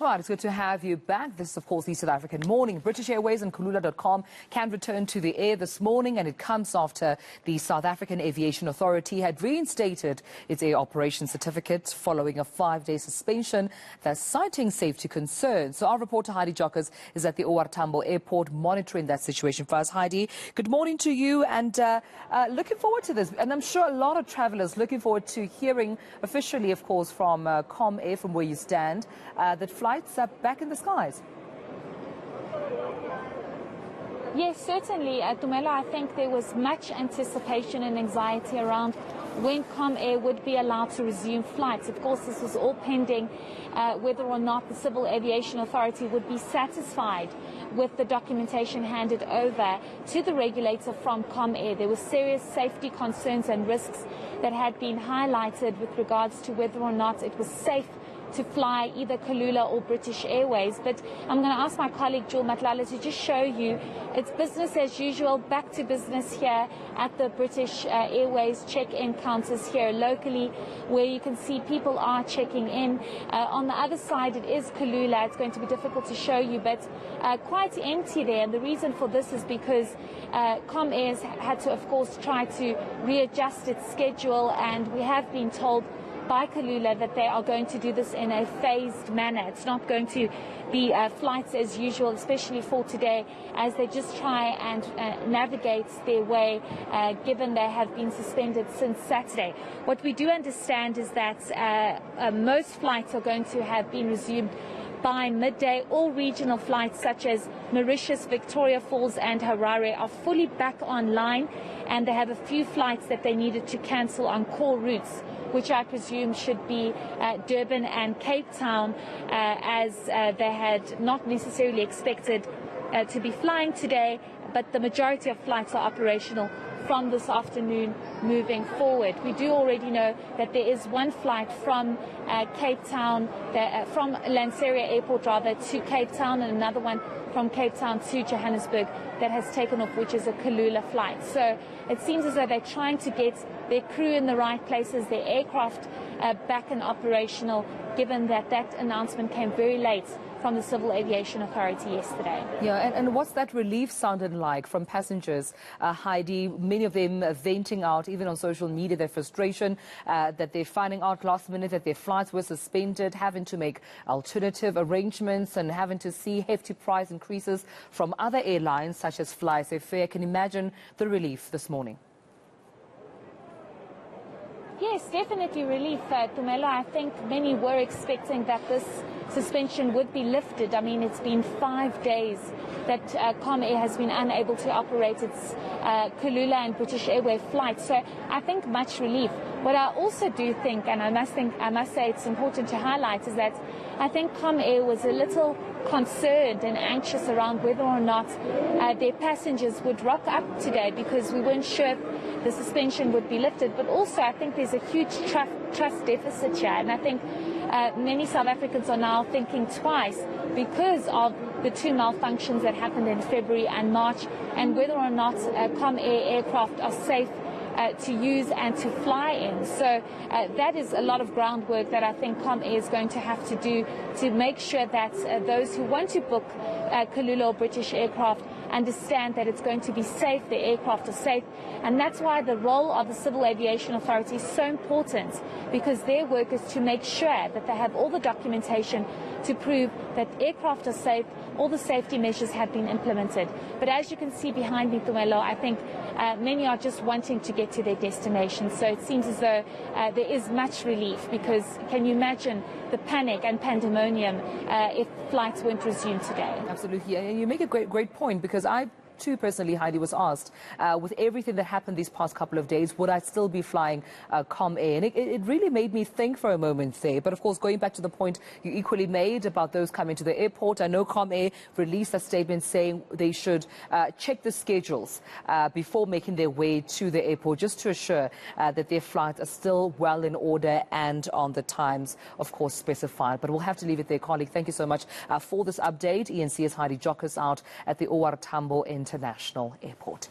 Right, it's good to have you back. This is, of course, the South African morning. British Airways and Kulula.com can return to the air this morning, and it comes after the South African Aviation Authority had reinstated its air operations certificate following a 5-day suspension that's citing safety concerns. So our reporter Heidi Giokos is at the OR Tambo Airport monitoring that situation for us. Heidi, good morning to you, and looking forward to this. And I'm sure a lot of travellers looking forward to hearing officially, of course, from Comair, from where you stand, that flights are back in the skies. Yes, certainly, Tumelo. I think there was much anticipation and anxiety around when Comair would be allowed to resume flights. Of course, this was all pending whether or not the Civil Aviation Authority would be satisfied with the documentation handed over to the regulator from Comair. There were serious safety concerns and risks that had been highlighted with regards to whether or not it was safe to fly either Kulula or British Airways. But I'm going to ask my colleague Joel Matlala to just show you it's business as usual, back to business here at the British Airways check-in counters here locally, where you can see people are checking in. On the other side it is Kulula. It's going to be difficult to show you, but quite empty there, and the reason for this is because Comair had to, of course, try to readjust its schedule, and we have been told by Kulula that they are going to do this in a phased manner. It's not going to be flights as usual, especially for today, as they just try and navigate their way, given they have been suspended since Saturday. What we do understand is that most flights are going to have been resumed by midday. All regional flights such as Mauritius, Victoria Falls and Harare are fully back online, and they have a few flights that they needed to cancel on core routes, which I presume should be Durban and Cape Town, as they had not necessarily expected to be flying today, but the majority of flights are operational from this afternoon moving forward. We do already know that there is one flight from Cape Town, from Lanseria Airport rather, to Cape Town, and another one from Cape Town to Johannesburg that has taken off, which is a Kulula flight. So it seems as though they're trying to get their crew in the right places, their aircraft back and operational, given that that announcement came very late from the Civil Aviation Authority yesterday. Yeah, and what's that relief sounded like from passengers, Heidi? Many of them venting out, even on social media, their frustration that they're finding out last minute that their flights were suspended, having to make alternative arrangements and having to see hefty price increases from other airlines such as FlySafair. Can you imagine the relief this morning? Yes, definitely relief, Tumelo. I think many were expecting that this suspension would be lifted. I mean, it's been 5 days that Comair has been unable to operate its Kulula and British Airways flights. So I think much relief. What I also do think, and I must say it's important to highlight, is that I think Comair was a little concerned and anxious around whether or not their passengers would rock up today, because we weren't sure if the suspension would be lifted. But also I think there's a huge trust deficit here, and I think many South Africans are now thinking twice because of the two malfunctions that happened in February and March, and whether or not Comair aircraft are safe to use and to fly in. So that is a lot of groundwork that I think Comair is going to have to do to make sure that those who want to book Kulula or British aircraft understand that it's going to be safe, the aircraft are safe. And that's why the role of the Civil Aviation Authority is so important, because their work is to make sure that they have all the documentation to prove that aircraft are safe, all the safety measures have been implemented. But as you can see behind me, Tumelo, I think many are just wanting to get to their destination. So it seems as though there is much relief, because can you imagine the panic and pandemonium if flights weren't resumed today? Absolutely. And you make a great point, because I too personally, Heidi, was asked, with everything that happened these past couple of days, would I still be flying Comair? And it really made me think for a moment there. But of course, going back to the point you equally made about those coming to the airport, I know Comair released a statement saying they should check the schedules before making their way to the airport, just to assure that their flights are still well in order and on the times, of course, specified. But we'll have to leave it there, colleague. Thank you so much for this update. eNCA's Heidi Giokos out at the OR Tambo International Airport.